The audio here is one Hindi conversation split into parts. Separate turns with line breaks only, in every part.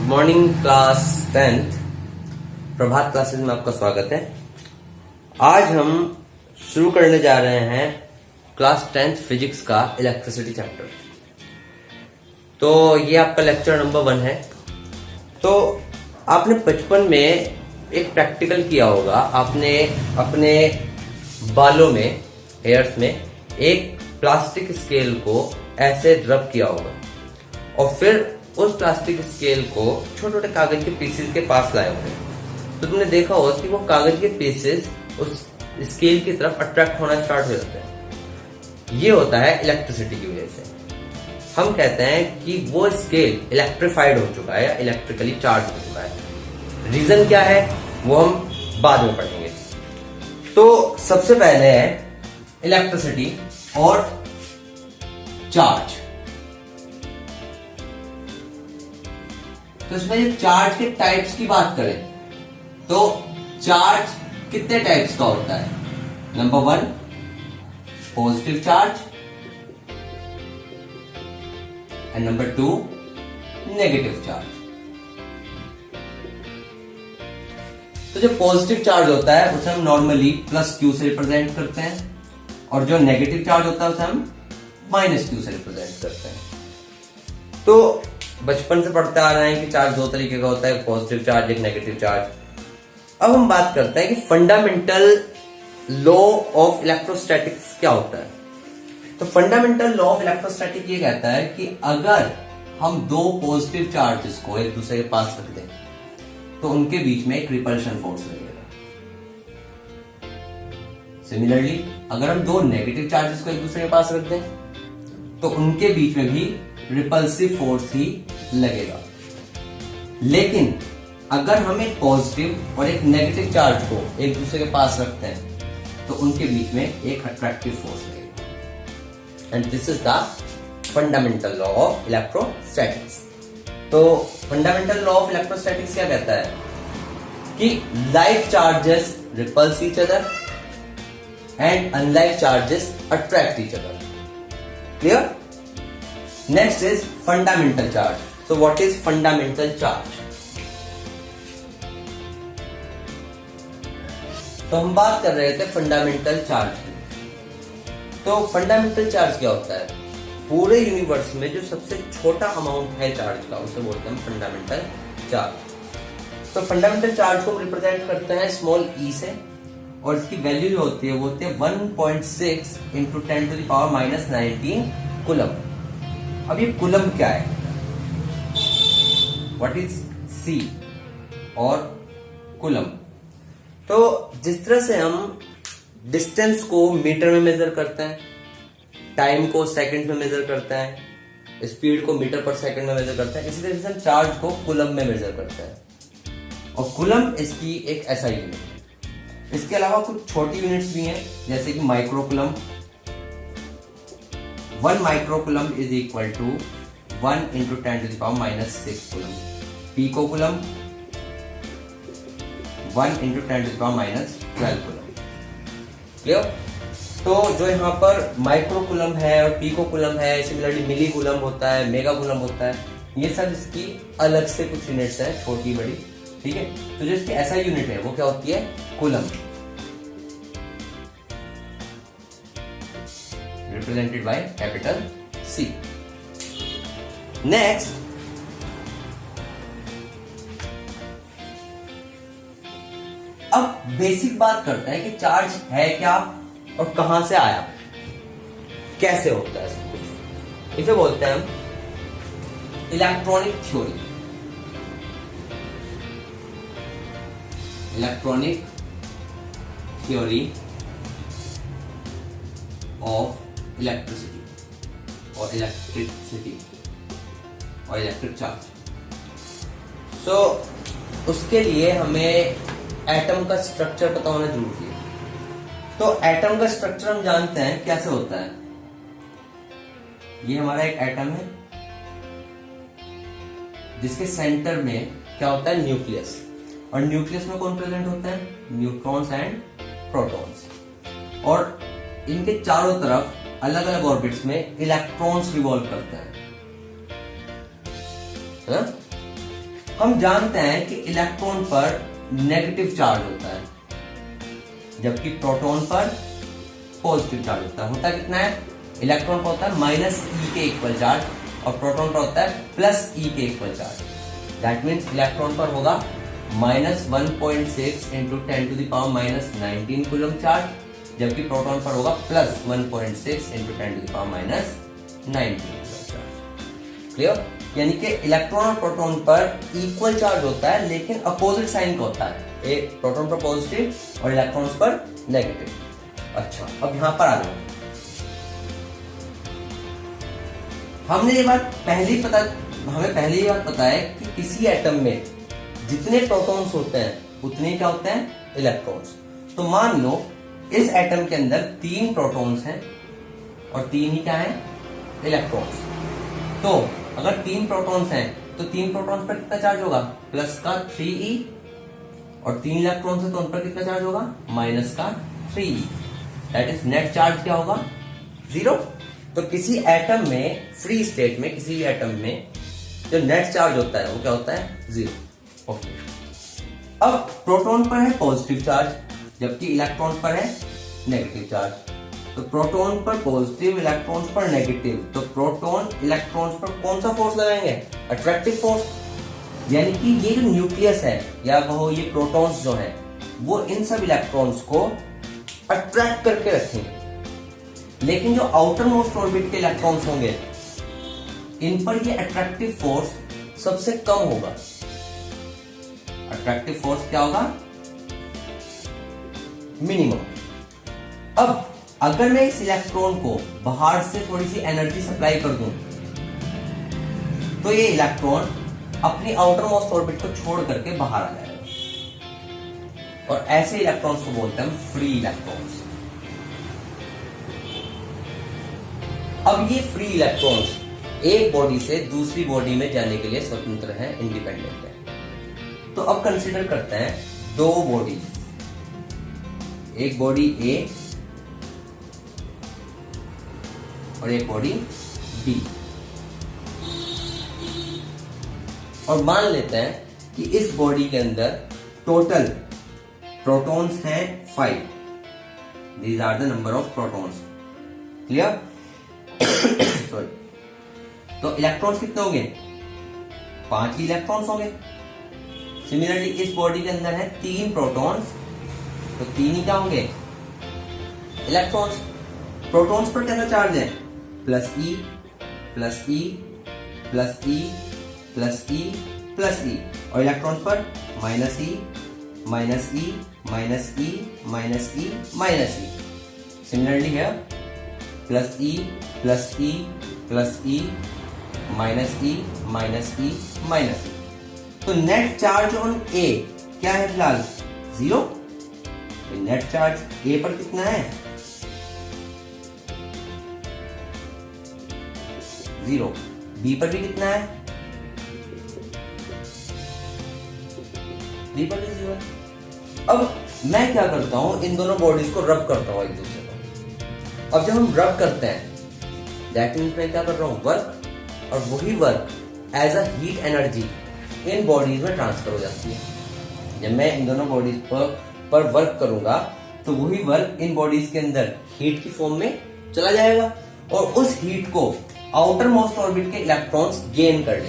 मॉर्निंग क्लास 10th प्रभात क्लासेस में आपका स्वागत है। आज हम शुरू करने जा रहे हैं क्लास 10th फिजिक्स का इलेक्ट्रिसिटी चैप्टर। तो ये आपका लेक्चर नंबर 1 है। तो आपने बचपन में एक प्रैक्टिकल किया होगा, आपने अपने बालों में, हेयर्स में एक प्लास्टिक स्केल को ऐसे रब किया होगा और फिर उस प्लास्टिक स्केल को छोटे छोटे कागज के पीसेस के पास लाए होंगे। तो तुमने देखा होगा कि वो कागज के पीसेस उस स्केल की तरफ अट्रैक्ट होना स्टार्ट हो जाते हैं। ये होता है इलेक्ट्रिसिटी की वजह से। हम कहते हैं कि वो स्केल इलेक्ट्रिफाइड हो चुका है या इलेक्ट्रिकली चार्ज हो चुका है। रीजन क्या है वो हम बाद में पढ़ेंगे। तो सबसे पहले है इलेक्ट्रिसिटी और चार्ज। तो इसमें चार्ज के टाइप्स की बात करें तो चार्ज कितने टाइप्स का होता है? Number 1 positive charge and number 2 negative charge. तो जो पॉजिटिव चार्ज होता है उसे हम नॉर्मली प्लस क्यू से रिप्रेजेंट करते हैं और जो नेगेटिव चार्ज होता है उसे हम माइनस क्यू से रिप्रेजेंट करते हैं। तो बचपन से पढ़ते आ रहे हैं कि चार्ज दो तरीके का होता है, एक पॉजिटिव चार्ज, एक नेगेटिव चार्ज। अब हम बात करते हैं कि फंडामेंटल लॉ ऑफ इलेक्ट्रोस्टैटिक्स क्या होता है। तो फंडामेंटल लॉ ऑफ इलेक्ट्रोस्टैटिक ये कहता है कि अगर हम दो पॉजिटिव चार्जेस को एक दूसरे के पास रख दें तो उनके बीच में एक रिपल्शन फोर्स लगेगा। सिमिलरली अगर हम दो नेगेटिव चार्जेस को एक दूसरे के पास रख दें तो उनके बीच में भी रिपल्सिव फोर्स ही लगेगा। लेकिन अगर हम एक पॉजिटिव और एक नेगेटिव चार्ज को एक दूसरे के पास रखते हैं तो उनके बीच में एक अट्रैक्टिव फोर्स लगेगा। And this is the fundamental law of electrostatics. तो फंडामेंटल लॉ ऑफ इलेक्ट्रोस्टैटिक्स क्या कहता है कि like charges repel each other and unlike charges attract each other. Clear? Next is fundamental charge. So what is fundamental charge? तो हम बात कर रहे थे फंडामेंटल चार्ज की। तो फंडामेंटल चार्ज क्या होता है? पूरे यूनिवर्स में जो सबसे छोटा अमाउंट है चार्ज का उसे बोलते हैं फंडामेंटल चार्ज। तो फंडामेंटल चार्ज को हम रिप्रेजेंट करते हैं स्मॉल ई से और इसकी वैल्यू जो होती है वो होती है 1.6 into 10 to the power minus 19 coulomb. अब ये कूलम क्या है? व्हाट इज सी और कूलम? तो जिस तरह से हम डिस्टेंस को मीटर में मेजर करते हैं, टाइम को सेकंड में मेजर करते हैं, स्पीड को मीटर पर सेकंड में मेजर करते हैं, इसी तरह से हम चार्ज को कूलम में मेजर करते हैं। और कूलम इसकी एक ऐसा यूनिट है। इसके अलावा कुछ छोटी यूनिट्स भी हैं जैसे कि microcoulomb. 1 microcoulomb is equal to 1 into 10 to the power minus 6 coulomb. Picocoulomb 1 into 10 to the power minus 12 coulomb. Clear? तो जो यहाँ पर माइक्रोकूलम है और पीकोकूलम है, सिमिलरली मिलीकूलम होता है, मेगाकूलम होता है, ये सब इसकी अलग से कुछ यूनिट्स है, छोटी बड़ी। ठीक है? तो जो इसकी ऐसा यूनिट है वो क्या होती है? Coulomb, represented by capital C. Next, अब बेसिक बात करते हैं कि चार्ज है क्या और कहां से आया, कैसे होता है सब कुछ। इसे बोलते हैं हम electronic theory. Electronic theory of electricity और इलेक्ट्रिक चार्ज। सो उसके लिए हमें एटम का स्ट्रक्चर पता होना जरूरी है। तो एटम का स्ट्रक्चर हम जानते हैं कैसे होता है। ये हमारा एक एटम है जिसके सेंटर में क्या होता है? न्यूक्लियस। और न्यूक्लियस में कौन प्रेजेंट होता है? Neutrons and protons. और इनके चारों तरफ अलग अलग ऑर्बिट्स में इलेक्ट्रॉन्स रिवॉल्व करते हैं। हम जानते हैं कि इलेक्ट्रॉन पर नेगेटिव चार्ज होता है, जबकि प्रोटॉन पर पॉजिटिव चार्ज होता है। होता कितना है? इलेक्ट्रॉन पर होता है माइनस ई के इक्वल चार्ज और प्रोटॉन पर होता है प्लस ई के equal charge. That means electron पर होगा -1.6 इंटू 10⁻⁻19 कूलम चार्ज, जबकि प्रोटॉन पर होगा +1.6 इंटू 10⁻⁻19 कूलम चार्ज। क्लियर? यानी कि इलेक्ट्रॉन और प्रोटॉन पर इक्वल चार्ज होता है, लेकिन अपोजिट साइन का होता है। एक प्रोटॉन पर पॉजिटिव और इलेक्ट्रॉन्स पर नेगेटिव। अच्छा, अब यहां पर आ जाओ। हमें पहले ही बात पता है कि किसी एटम में जितने प्रोटॉन्स होते हैं उतने क्या होते हैं? इलेक्ट्रॉन्स। तो मान लो इस एटम के अंदर 3 प्रोटॉन्स हैं और 3 ही क्या है? इलेक्ट्रॉन्स। तो अगर 3 प्रोटॉन्स हैं तो 3 प्रोटॉन्स पर कितना चार्ज होगा? प्लस का 3e, और 3 इलेक्ट्रॉन्स है तो उन पर कितना चार्ज होगा? माइनस का 3e। That is net charge क्या होगा? 0। तो किसी एटम में, फ्री स्टेट में, किसी भी एटम में जो नेट चार्ज होता है वो क्या होता है? 0। ओके। अब प्रोटॉन पर है पॉजिटिव चार्ज, जबकि इलेक्ट्रॉन पर है नेगेटिव चार्ज। तो प्रोटॉन पर पॉजिटिव, इलेक्ट्रॉन्स पर नेगेटिव। तो प्रोटॉन इलेक्ट्रॉन्स पर कौन सा फोर्स लगाएंगे? Attractive force. यानी कि ये जो न्यूक्लियस है या वो ये प्रोटॉन्स जो है वो इन सब इलेक्ट्रॉन्स को अट्रैक्ट करके रखेंगे। लेकिन जो आउटर मोस्ट ऑर्बिट के इलेक्ट्रॉन्स होंगे इन पर ये अट्रैक्टिव फोर्स सबसे कम होगा। अट्रैक्टिव फोर्स क्या होगा? मिनिमम। अब अगर मैं इस इलेक्ट्रॉन को बाहर से थोड़ी सी एनर्जी सप्लाई कर दूं तो ये इलेक्ट्रॉन अपनी आउटर मोस्ट ऑर्बिट को छोड़ करके बाहर आ जाएगा, और ऐसे इलेक्ट्रॉन्स को बोलते हैं फ्री इलेक्ट्रॉन्स। अब ये फ्री इलेक्ट्रॉन्स एक बॉडी से दूसरी बॉडी में जाने के लिए स्वतंत्र हैं, इंडिपेंडेंट है। तो अब कंसीडर करते हैं 2 बॉडी, एक बॉडी ए और एक बॉडी बी, और मान लेते हैं कि इस बॉडी के अंदर टोटल प्रोटॉन्स हैं 5। These are the number of protons. Clear? Sorry. तो इलेक्ट्रॉन्स कितने होंगे? 5 ही इलेक्ट्रॉन्स होंगे। सिमिलरली इस बॉडी के अंदर है 3 प्रोटॉन्स, तो 3 ही क्या होंगे? इलेक्ट्रॉन्स। प्रोटॉन्स पर कैसा चार्ज है? Plus e plus e plus e plus e plus e, और इलेक्ट्रॉन्स पर minus e minus e minus e minus e minus e. Similarly है plus e plus e plus e minus e minus e minus e. तो नेट चार्ज ऑन ए क्या है फिलहाल? 0। नेट चार्ज ए पर कितना है? 0। बी पर भी कितना है? बी पर भी 0 है। अब मैं क्या करता हूं, इन दोनों बॉडीज को रब करता हूं एक दूसरे को। अब जब हम रब करते हैं दैट मीन्स मैं क्या कर रहा हूं? वर्क। और वही work as a heat energy in bodies में ट्रांसफर हो जाती है। जब मैं इन दोनों बॉडीज पर वर्क करूंगा तो वही वर्क इन बॉडीज के अंदर हीट की फॉर्म में चला जाएगा, और उस हीट को आउटर मोस्ट ऑर्बिट के इलेक्ट्रॉन्स गेन कर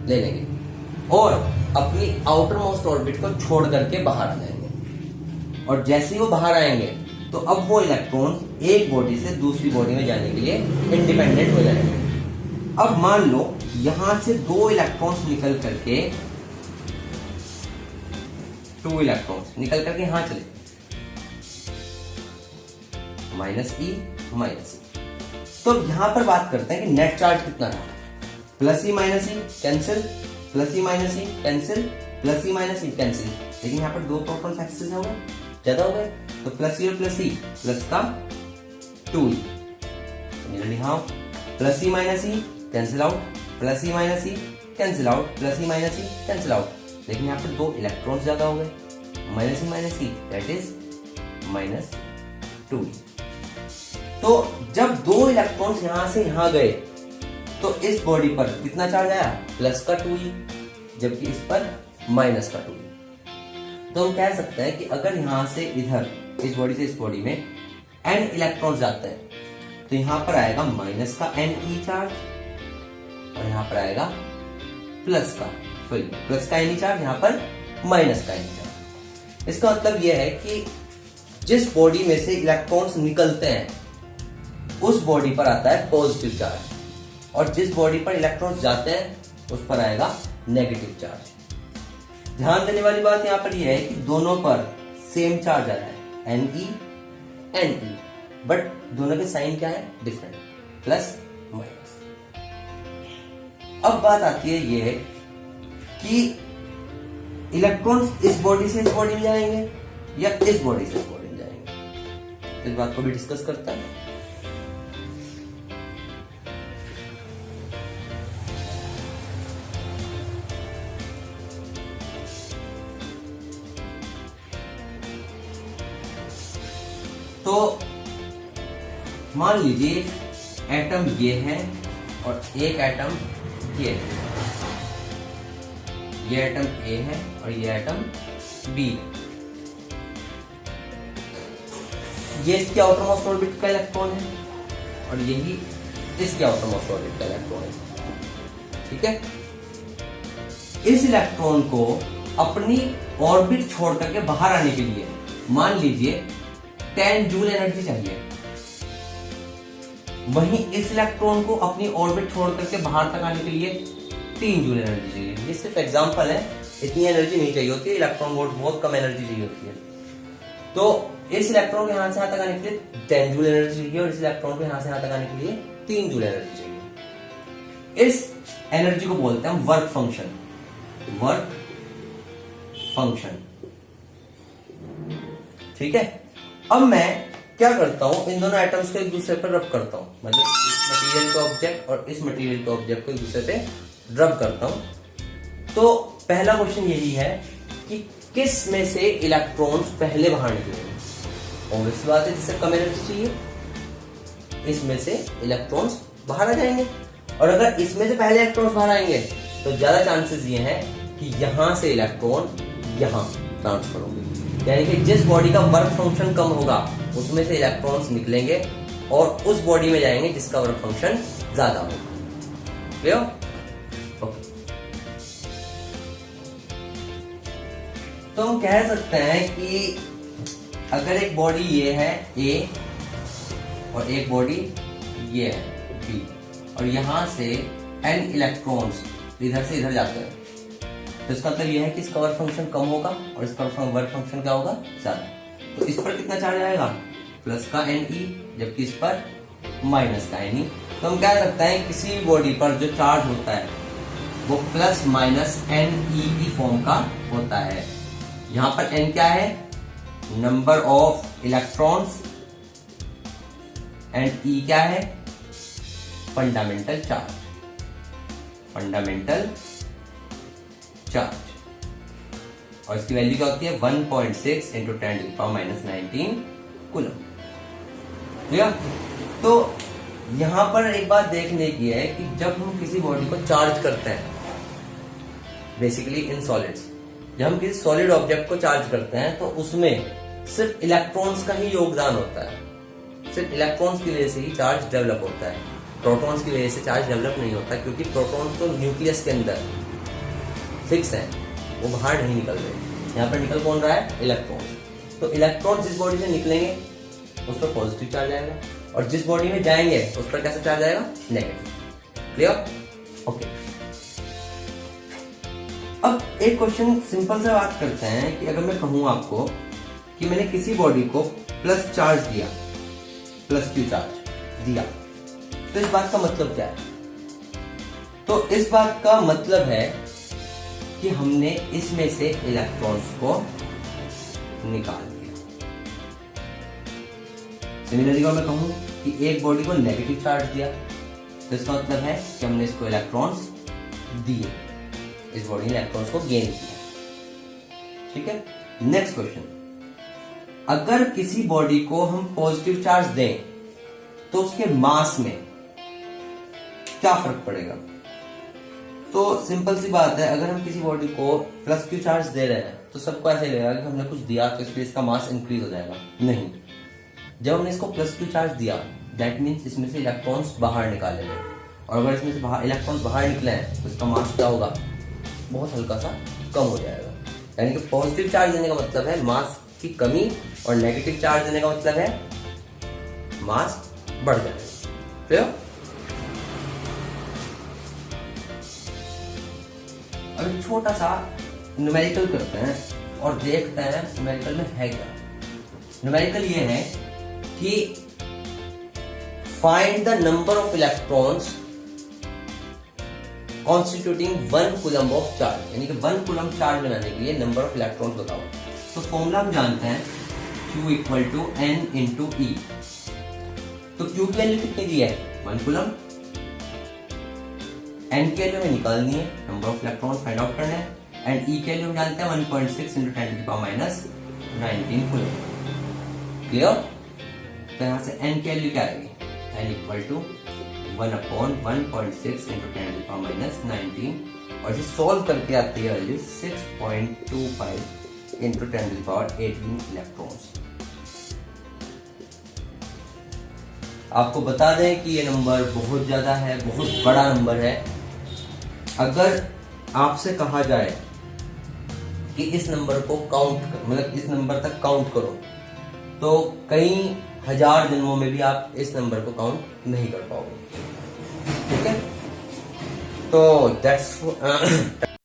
ले लेंगे और अपनी आउटर मोस्ट ऑर्बिट को छोड़ करके बाहर आ जाएंगे। और जैसे ही वो बाहर आएंगे तो अब वो इलेक्ट्रॉन एक बॉडी से दूसरी बॉडी में जाने के लिए इंडिपेंडेंट हो जाएंगे। अब मान लो यहां से 2 इलेक्ट्रॉन्स निकल करके 2 इलेक्ट्रॉन्स निकल करके यहां चले, माइनस ई माइनस ई। तो यहां पर बात करते हैं कि नेट चार्ज कितना है? Plus e minus e cancel, plus e minus e cancel, plus e minus e cancel. लेकिन यहाँ पर 2 प्रोटॉन्स एक्सेस हो गए, ज्यादा हो गए, तो प्लस ई और प्लस ई प्लस का 2e। सिमिलरली हाँ, plus e minus e cancel out, plus e minus e cancel out, plus e minus e cancel out. लेकिन यहाँ पर 2 इलेक्ट्रॉन्स ज्यादा हो गए, minus e that is minus 2e। तो जब 2 इलेक्ट्रॉन्स यहां से यहां गए तो इस बॉडी पर कितना चार्ज आया? प्लस का 2e। जबकि इस पर माइनस का 2। तो हम कह सकते हैं कि अगर यहां से इधर इस बॉडी से इस बॉडी में n इलेक्ट्रॉन्स जाते हैं तो यहां पर आएगा माइनस का Ne चार्ज और यहां पर आएगा प्लस का Ne चार्ज, यहां पर माइनस का Ne चार्ज। इसका मतलब यह है कि जिस बॉडी में से इलेक्ट्रॉन्स निकलते हैं उस बॉडी पर आता है पॉजिटिव चार्ज और जिस बॉडी पर इलेक्ट्रॉन्स जाते हैं उस पर आएगा नेगेटिव चार्ज। ध्यान देने वाली बात यहां पर यह है कि दोनों पर सेम चार्ज आ रहा है Ne, बट दोनों के साइन क्या है, डिफरेंट, प्लस माइनस। अब बात आती है ये कि इलेक्ट्रॉन्स इस बॉडी से इस बॉडी में जाएंगे या इस बॉडी से इस बॉडी में जाएंगे, इस बात को भी डिस्कस करते हैं। तो मान लीजिए एटम ये है और एक एटम ये है, ये एटम ए है और ये एटम बी है। ये इसके आउटर मोस्ट ऑर्बिट का इलेक्ट्रॉन है और यही इसके आउटर मोस्ट ऑर्बिट का इलेक्ट्रॉन है। ठीक है, इस इलेक्ट्रॉन को अपनी ऑर्बिट छोड़ करके बाहर आने के लिए मान लीजिए 10 जूल एनर्जी चाहिए, वहीं इस इलेक्ट्रॉन को अपनी ऑर्बिट छोड़ करके बाहर तक आने के लिए 3 जूल एनर्जी चाहिए। ये सिर्फ एग्जांपल है, इतनी एनर्जी नहीं चाहिए होती है, इलेक्ट्रॉन वोल्ट बहुत कम एनर्जी चाहिए होती है। तो इस इलेक्ट्रॉन को यहां से यहां तक आने के लिए 10 जूल एनर्जी चाहिए और इस इलेक्ट्रॉन को यहां से यहां तक आने के लिए 3 जूल एनर्जी चाहिए। इस एनर्जी को बोलते हैं हम वर्क फंक्शन, वर्क फंक्शन। ठीक है, अब मैं क्या करता हूं, इन दोनों एटम्स को एक दूसरे पर रब करता हूं, मतलब इस मटेरियल का ऑब्जेक्ट और इस मटेरियल का ऑब्जेक्ट को एक दूसरे पे रब करता हूं। तो पहला क्वेश्चन यही है कि किस में से इलेक्ट्रॉन्स पहले बाहर निकलेंगे। ऑब्वियस बात है, जिससे कम एनर्जी चाहिए इसमें से इलेक्ट्रॉन्स बाहर आ जाएंगे, और अगर इसमें से पहले इलेक्ट्रॉन्स बाहर आएंगे तो ज्यादा चांसेस ये हैं कि यहां से इलेक्ट्रॉन यहां ट्रांसफर होंगे, यानी कि जिस बॉडी का वर्क फंक्शन कम होगा उसमें से इलेक्ट्रॉन्स निकलेंगे और उस बॉडी में जाएंगे जिसका वर्क फंक्शन ज्यादा होगा। क्लियर? ओके, तो हम कह सकते हैं कि अगर एक बॉडी ये है ए और एक बॉडी ये है बी और यहां से n इलेक्ट्रॉन्स इधर से इधर जाते हैं, तो इसका मतलब यह है कि इसका वर्क फंक्शन कम होगा और इसका वर्क फंक्शन क्या होगा, ज्यादा। तो इस पर कितना चार्ज आएगा, प्लस का Ne, जबकि इस पर माइनस का Ne। तो हम कह सकते हैं किसी भी बॉडी पर जो चार्ज होता है वो प्लस माइनस Ne की फॉर्म का होता है। यहां पर n क्या है, number of electrons, and E क्या है, फंडामेंटल चार्ज, फंडामेंटल चार्ज। और इसकी वैल्यू क्या होती है, 1.6 इंटू 10⁻⁻19 कूलम। क्लियर? तो यहां पर एक बात देखने की है कि जब हम किसी बॉडी को चार्ज करते हैं, बेसिकली इन सॉलिड्स, जब हम किसी सॉलिड ऑब्जेक्ट को चार्ज करते हैं तो उसमें सिर्फ इलेक्ट्रॉन्स का ही योगदान होता है, सिर्फ इलेक्ट्रॉन्स की वजह से ही चार्ज डेवलप होता है। प्रोटॉन्स की वजह से चार्ज डेवलप नहीं होता, क्योंकि प्रोटॉन्स तो न्यूक्लियस के अंदर फिक्स है, वो बाहर नहीं निकल रहे। यहाँ पर निकल कौन रहा है, इलेक्ट्रॉन्स। तो इलेक्ट्रॉन्स जिस बॉडी से निकलेंगे उस पर पॉजिटिव चार्ज आएगा और जिस बॉडी में जाएंगे उस पर कैसा चार्ज आएगा, नेगेटिव। क्लियर? ओके, अब एक क्वेश्चन सिंपल सा बात करते हैं कि अगर मैं कहूं आपको कि मैंने किसी बॉडी को प्लस चार्ज दिया, प्लस क्यू चार्ज दिया, तो इस बात का मतलब क्या है? तो इस बात का मतलब है कि हमने इसमें से इलेक्ट्रॉन्स को निकाल दिया। सिमिलरली अगर मैं कहूं कि एक बॉडी को नेगेटिव चार्ज दिया, तो इसका मतलब है कि हमने इसको इलेक्ट्रॉन्स दिए, इस बॉडी ने इलेक्ट्रॉन्स को गेन किया। ठीक है, नेक्स्ट क्वेश्चन, अगर किसी बॉडी को हम पॉजिटिव चार्ज दें तो उसके मास में क्या फर्क पड़ेगा? तो सिंपल सी बात है, अगर हम किसी बॉडी को प्लस क्यू चार्ज दे रहे हैं तो सबको ऐसे लगेगा कि हमने कुछ दिया तो इसलिए इसका मास इंक्रीज हो जाएगा। नहीं, जब हमने इसको प्लस क्यू चार्ज दिया दैट मीन्स इसमें से इलेक्ट्रॉन्स बाहर निकाले गए, और अगर इसमें से इलेक्ट्रॉन्स बाहर निकले हैं तो इसका मास क्या होगा, बहुत हल्का सा कम हो जाएगा। यानी कि पॉजिटिव चार्ज देने का मतलब है मास की कमी, और नेगेटिव चार्ज देने का मतलब है मास बढ़ जाएगा। क्लियर? अभी छोटा सा न्यूमेरिकल करते हैं और देखते हैं न्यूमेरिकल में है क्या। न्यूमेरिकल ये है कि find the number of electrons constituting 1 coulomb of charge, यानी कि 1 कूलम चार्ज बनाने के लिए नंबर ऑफ इलेक्ट्रॉन्स बताओ। तो फॉर्मूला हम जानते हैं Q equal to N into E। तो Q की वैल्यू कितनी दी है, 1 कूलम। N की वैल्यू हमें निकालनी है, number of electron find out करना है, एंड E की वैल्यू हम जानते हैं 1.6 into 10 to the power minus 19 coulomb. Clear? तो यहाँ से N की वैल्यू क्या आएगी, N equal to 1/1.6 into 10 to the power minus 19, और इसे सॉल्व करके आती है value 6.25 into 10 to the power 18 electrons. आपको बता दें कि ये नंबर बहुत ज्यादा है, बहुत बड़ा नंबर है। अगर आपसे कहा जाए कि इस नंबर को काउंट मतलब इस नंबर तक काउंट करो, तो कई हजार जन्मों में भी आप इस नंबर को काउंट नहीं कर पाओगे। ठीक है, तो दैट्स